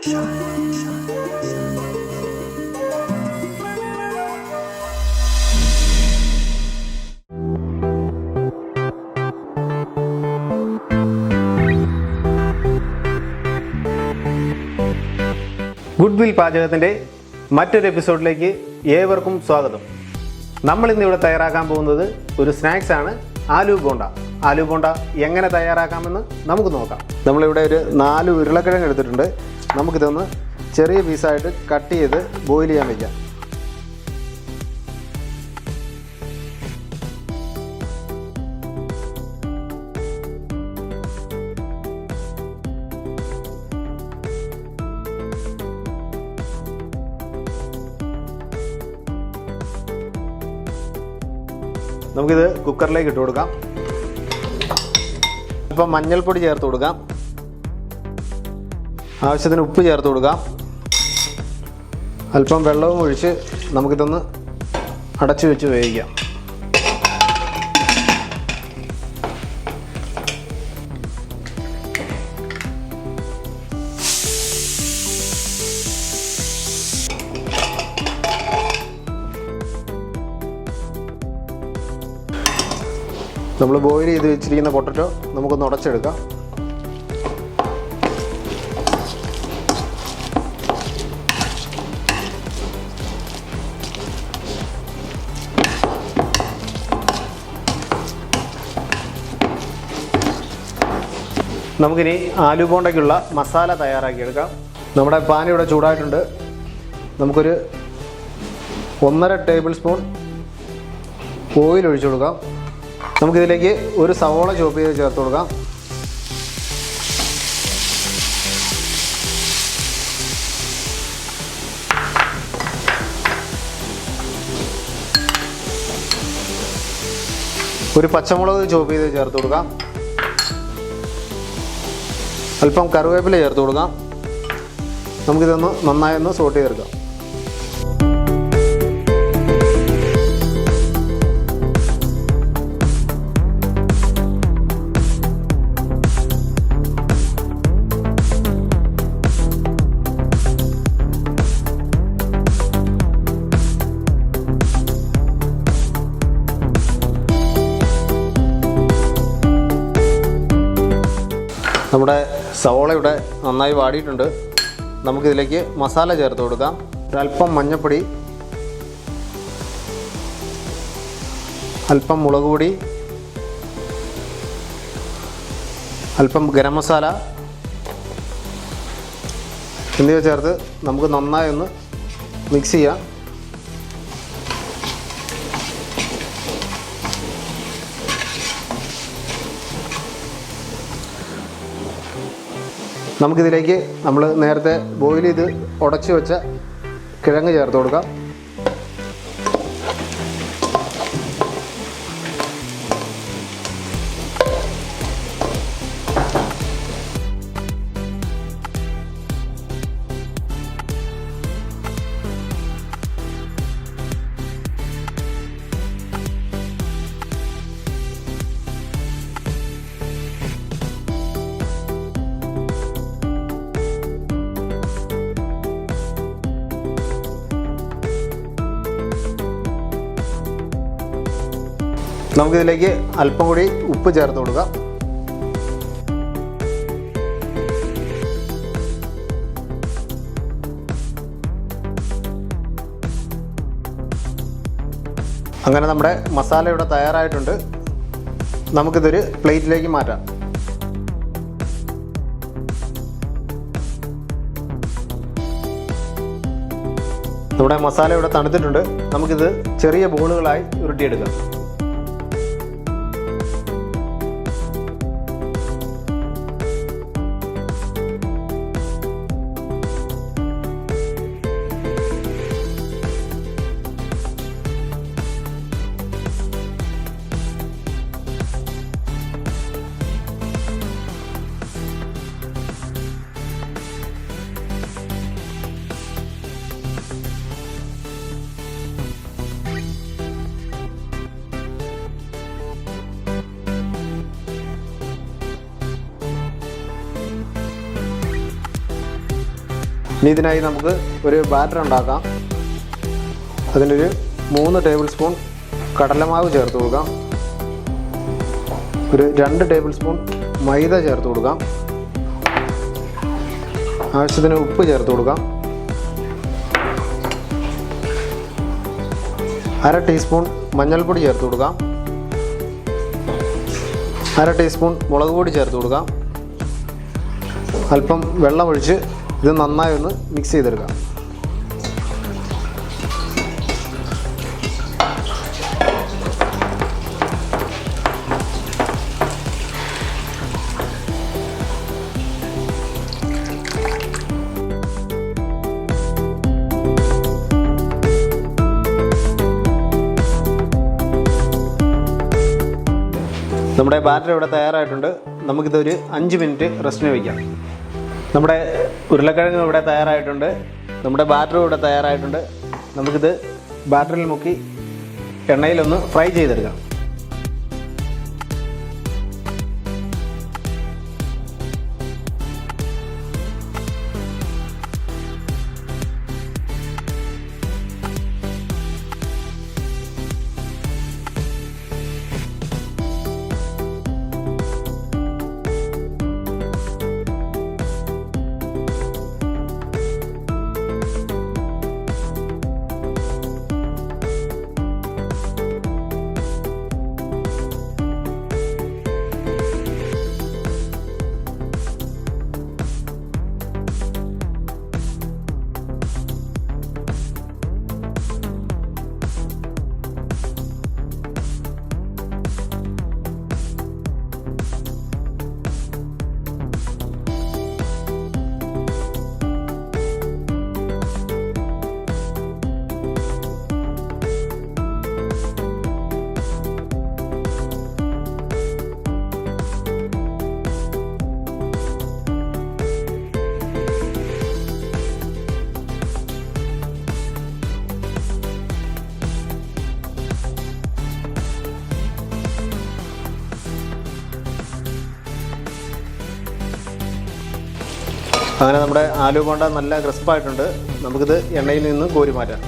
Goodwill പാചകത്തിൻ്റെ മറ്റൊരു എപ്പിസോഡിലേക്ക് ഏവർക്കും സ്വാഗതം. നമ്മൾ ഇന്നിവിടെ തയ്യാറാക്കാൻ പോകുന്നത് ഒരു സ്നാക്സ് ആണ്, ആലു ബോണ്ട. ആലു ബോണ്ട എങ്ങനെ തയ്യാറാക്കാമെന്ന് നമുക്ക് നോക്കാം. നമ്മളിവിടെ ഒരു 4 ഉരുളക്കിഴങ്ങ് എടുത്തിട്ടുണ്ട്. നമുക്കിതൊന്ന് ചെറിയ പീസായിട്ട് കട്ട് ചെയ്ത് ബോയിൽ ചെയ്യാൻ വയ്ക്കാം. നമുക്കിത് കുക്കറിലേക്ക് ഇട്ട് കൊടുക്കാം. അല്പം മഞ്ഞൾപ്പൊടി ചേർത്ത് കൊടുക്കാം. ആവശ്യത്തിന് ഉപ്പ് ചേർത്ത് കൊടുക്കാം. അല്പം വെള്ളവും ഒഴിച്ച് നമുക്കിതൊന്ന് അടച്ചു വെച്ച് വേവിക്കാം. നമ്മൾ ബോയിൽ ചെയ്ത് വെച്ചിരിക്കുന്ന പൊട്ടറ്റോ നമുക്കൊന്ന് ഉടച്ചെടുക്കാം. നമുക്കിനി ആലു ബോണ്ടയ്ക്കുള്ള മസാല തയ്യാറാക്കിയെടുക്കാം. നമ്മുടെ പാൻ ഇവിടെ ചൂടായിട്ടുണ്ട്. നമുക്കൊരു 1.5 ടേബിൾ സ്പൂൺ ഓയിൽ ഒഴിച്ചു കൊടുക്കാം. നമുക്കിതിലേക്ക് ഒരു സവോള ചോപ്പ് ചെയ്ത് ചേർത്ത് കൊടുക്കാം. ഒരു പച്ചമുളക് ചോപ്പ് ചെയ്ത് ചേർത്ത് കൊടുക്കാം. അല്പം കറിവേപ്പില ചേർത്ത് കൊടുക്കാം. നമുക്കിതൊന്ന് നന്നായി ഒന്ന് സോട്ട് ചെയ്തെടുക്കാം. നമ്മുടെ സവോള ഇവിടെ നന്നായി വാടിയിട്ടുണ്ട്. നമുക്കിതിലേക്ക് മസാല ചേർത്ത് കൊടുക്കാം. ഒരല്പം മഞ്ഞൾപ്പൊടി, അല്പം മുളക് പൊടി, അല്പം ഗരം മസാല എന്നിവ ചേർത്ത് നമുക്ക് നന്നായി ഒന്ന് മിക്സ് ചെയ്യാം. നമുക്കിതിലേക്ക് നമ്മൾ നേരത്തെ ബോയിൽ ചെയ്ത് ഉടച്ച് വെച്ച കിഴങ്ങ് ചേർത്ത് കൊടുക്കാം. നമുക്കിതിലേക്ക് അല്പം കൂടി ഉപ്പ് ചേർത്ത് കൊടുക്കാം. അങ്ങനെ നമ്മുടെ മസാല ഇവിടെ തയ്യാറായിട്ടുണ്ട്. നമുക്കിതൊരു പ്ലേറ്റിലേക്ക് മാറ്റാം. നമ്മുടെ മസാല ഇവിടെ തണുത്തിട്ടുണ്ട്. നമുക്കിത് ചെറിയ ബോളുകളായി ഉരുട്ടിയെടുക്കാം. ഇനി ഇതിനായി നമുക്ക് ഒരു ബാറ്റർ ഉണ്ടാക്കാം. അതിനൊരു 3 ടേബിൾ സ്പൂൺ കടലമാവ് ചേർത്ത് കൊടുക്കാം. ഒരു 2 ടേബിൾ സ്പൂൺ മൈദ ചേർത്ത് കൊടുക്കാം. ആവശ്യത്തിന് ഉപ്പ് ചേർത്ത് കൊടുക്കാം. 1/2 ടീസ്പൂൺ മഞ്ഞൾപ്പൊടി ചേർത്ത് കൊടുക്കാം. 1/2 ടീസ്പൂൺ മുളക് പൊടി ചേർത്ത് കൊടുക്കാം. അല്പം വെള്ളമൊഴിച്ച് ഇത് നന്നായി ഒന്ന് മിക്സ് ചെയ്തെടുക്കാം. നമ്മുടെ ബാറ്റർ ഇവിടെ തയ്യാറായിട്ടുണ്ട്. നമുക്കിതൊരു 5 മിനിറ്റ് റെസ്റ്റിന് വയ്ക്കാം. നമ്മുടെ ഉരുളക്കിഴങ്ങ് ഇവിടെ തയ്യാറായിട്ടുണ്ട്. നമ്മുടെ ബാറ്റർ ഇവിടെ തയ്യാറായിട്ടുണ്ട്. നമുക്കിത് ബാറ്ററിൽ മുക്കി എണ്ണയിലൊന്ന് ഫ്രൈ ചെയ്തെടുക്കാം. അങ്ങനെ നമ്മുടെ ആലു ബോണ്ട നല്ല ക്രിസ്പായിട്ടുണ്ട്. നമുക്കിത് എണ്ണയിൽ നിന്ന് കോരി മാറ്റാം.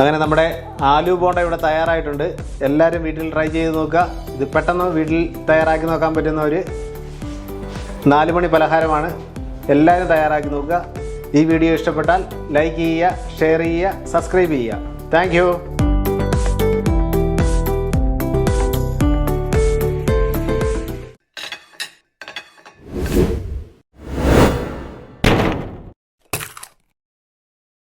അങ്ങനെ നമ്മുടെ ആലു ബോണ്ട ഇവിടെ തയ്യാറായിട്ടുണ്ട്. എല്ലാവരും വീട്ടിൽ ട്രൈ ചെയ്ത് നോക്കുക. ഇത് പെട്ടെന്ന് വീട്ടിൽ തയ്യാറാക്കി നോക്കാൻ പറ്റുന്ന ഒരു 4 മണി പലഹാരമാണ്. എല്ലാവരും തയ്യാറാക്കി നോക്കുക. ഈ വീഡിയോ ഇഷ്ടപ്പെട്ടാൽ ലൈക്ക് ചെയ്യുക, ഷെയർ ചെയ്യുക, സബ്സ്ക്രൈബ് ചെയ്യുക. Thank you.